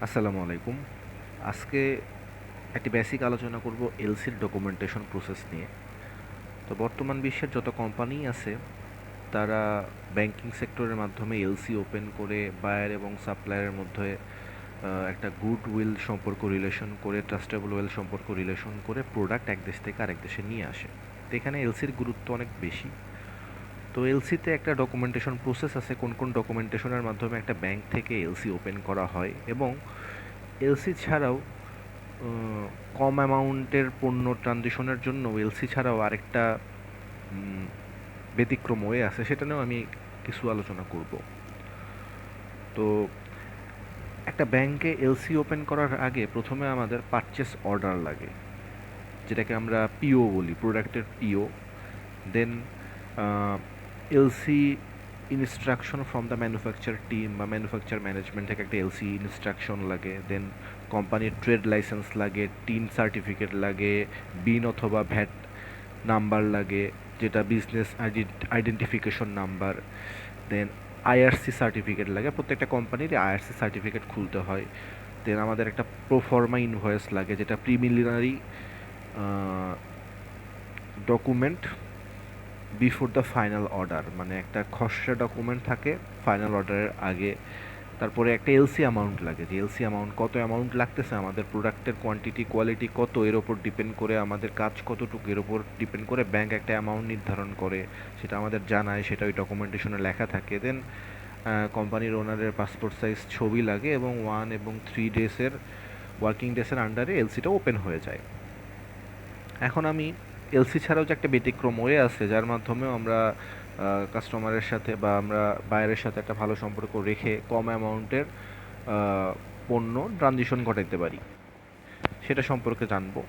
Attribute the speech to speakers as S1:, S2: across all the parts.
S1: আসসালামু আলাইকুম। আজকে একটি বেসিক আলোচনা করব এলসির ডকুমেন্টেশন প্রসেস নিয়ে। তো বর্তমান বিশ্বের যত কোম্পানি আছে তারা ব্যাংকিং সেক্টরের মাধ্যমে এলসি ওপেন করে বায়ার এবং সাপ্লায়ারের মধ্যে একটা গুড উইল সম্পর্ক রিলেশন করে, ট্রাস্টেবল উইল সম্পর্ক রিলেশন করে প্রোডাক্ট এক দেশ থেকে আরেক দেশে নিয়ে আসে। তো এখানে এলসির গুরুত্ব অনেক বেশি। তো এলসিতে একটা ডকুমেন্টেশন প্রসেস আছে, কোন কোন ডকুমেন্টেশনের মাধ্যমে একটা ব্যাংক থেকে এলসি ওপেন করা হয়, এবং এলসি ছাড়াও কম অ্যামাউন্টের পণ্য ট্রানজিশনের জন্য এলসি ছাড়াও আরেকটা ব্যতিক্রম ওয়ে আছে, সেটা নিয়েও আমি কিছু আলোচনা করব। তো একটা ব্যাংকে এলসি ওপেন করার আগে প্রথমে আমাদের পারচেস অর্ডার লাগে, যেটাকে আমরা পিও বলি, প্রোডাক্টের PO. Then LC instruction from the manufacture team বা ম্যানুফ্যাকচার ম্যানেজমেন্ট থেকে একটা এলসি ইনস্ট্রাকশন লাগে। দেন কোম্পানির ট্রেড লাইসেন্স লাগে, টিন সার্টিফিকেট লাগে, বিন অথবা ভ্যাট নাম্বার লাগে, যেটা business identification number. Then IRC certificate লাগে, প্রত্যেকটা কোম্পানির আইআরসি সার্টিফিকেট খুলতে হয়। দেন আমাদের একটা প্রোফর্মা ইনভয়েস লাগে, যেটা preliminary document before the final order, মানে একটা খসড়া ডকুমেন্ট থাকে ফাইনাল অর্ডারের আগে। তারপরে একটা এলসি অ্যামাউন্ট লাগে, যে এলসি অ্যামাউন্ট কত অ্যামাউন্ট লাগতেছে, আমাদের প্রোডাক্টের কোয়ান্টিটি কোয়ালিটি কত, এর ওপর ডিপেন্ড করে, আমাদের কাজ কতটুকু এর ওপর ডিপেন্ড করে ব্যাংক একটা অ্যামাউন্ট নির্ধারণ করে, সেটা আমাদের জানায়, সেটা ওই ডকুমেন্টেশনে লেখা থাকে। দেন কোম্পানির ওনারের পাসপোর্ট সাইজ ছবি লাগে, এবং 1 এবং 3 ডেসের ওয়ার্কিং ডেসের আন্ডারে এলসিটা ওপেন হয়ে যায়। এখন আমি এলসি ছাড়াও যে একটা ব্যতিক্রম ওয়ে আছে, যার মাধ্যমেও আমরা কাস্টমারের সাথে বা আমরা বায়ারের সাথে একটা ভালো সম্পর্ক রেখে কম অ্যামাউন্টের পণ্য ট্রানজিশন ঘটাইতে পারি, সেটা সম্পর্কে জানবো।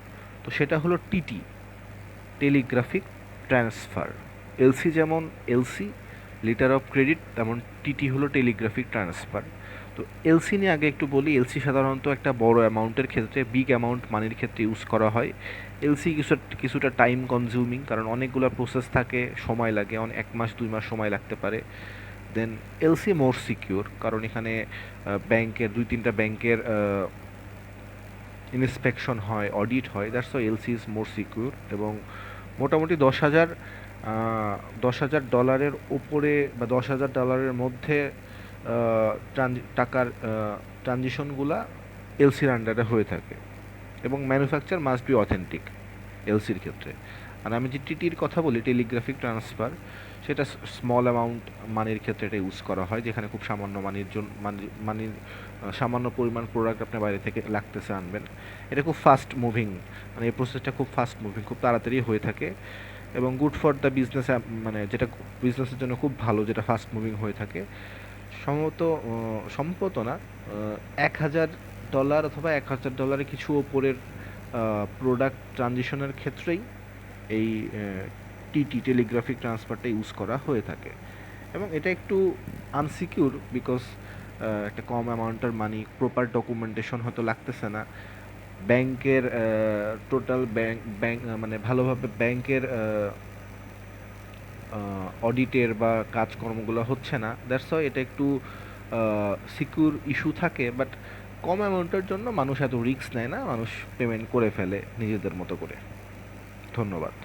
S1: তো সেটা হলো টিটি, টেলিগ্রাফিক ট্রান্সফার। এলসি যেমন এলসি লিটার অফ ক্রেডিট, তেমন টিটি হলো টেলিগ্রাফিক ট্রান্সফার। তো এলসি নিয়ে আগে একটু বলি। এলসি সাধারণত একটা বড় অ্যামাউন্টের ক্ষেত্রে, বিগ অ্যামাউন্ট মানির ক্ষেত্রে ইউজ করা হয়। এলসি কিছুটা টাইম কনজিউমিং, কারণ অনেকগুলো প্রসেস থাকে, সময় লাগে, 1 মাস 2 মাস সময় লাগতে পারে। দেন এলসি মোর সিকিউর, কারণ এখানে ব্যাংকের 2-3টা ব্যাংকের ইন্সপেকশন হয়, অডিট হয়, that's why LC is more secure. এবং মোটামুটি 10,000 ডলারের উপরে বা $10,000 মধ্যে টাকার ট্রানজিশনগুলা এলসির আন্ডারে হয়ে থাকে, এবং ম্যানুফ্যাকচার মাস্ট বি অথেন্টিক এলসির ক্ষেত্রে। আর আমি যে টিটির কথা বলি, টেলিগ্রাফিক ট্রান্সফার, সেটা স্মল অ্যামাউন্ট মানির ক্ষেত্রে এটা ইউজ করা হয়, যেখানে খুব সামান্য মানির জন্য মানির সামান্য পরিমাণ প্রোডাক্ট আপনি বাইরে থেকে লাগতেছে আনবেন। এটা খুব ফাস্ট মুভিং, মানে এই প্রসেসটা খুব ফাস্ট মুভিং, খুব তাড়াতাড়ি হয়ে থাকে, এবং গুড ফর দ্য বিজনেস, মানে যেটা বিজনেসের জন্য খুব ভালো, যেটা ফাস্ট মুভিং হয়ে থাকে। সম্ভবত সম্ভবত না, $1,000 অথবা $1,000 কিছু ওপরের প্রোডাক্ট ট্রানজিশনের ক্ষেত্রেই এই টিটি, টেলিগ্রাফিক ট্রান্সফারটা ইউজ করা হয়ে থাকে। এবং এটা একটু আনসিকিউর, বিকজ একটা কম অ্যামাউন্টের মানি, প্রপার ডকুমেন্টেশন হয়তো লাগতেছে না, ব্যাংকের টোটাল ব্যাংক মানে ভালোভাবে ব্যাংকের অডিটের বা কাজকর্মগুলো হচ্ছে না, দ্যাটস ওয়াই এটা একটু সিকিউর ইস্যু থাকে। বাট কম অ্যামাউন্টের জন্য মানুষ এত রিস্ক নেয় না, মানুষ পেমেন্ট করে ফেলে নিজেদের মতো করে। ধন্যবাদ।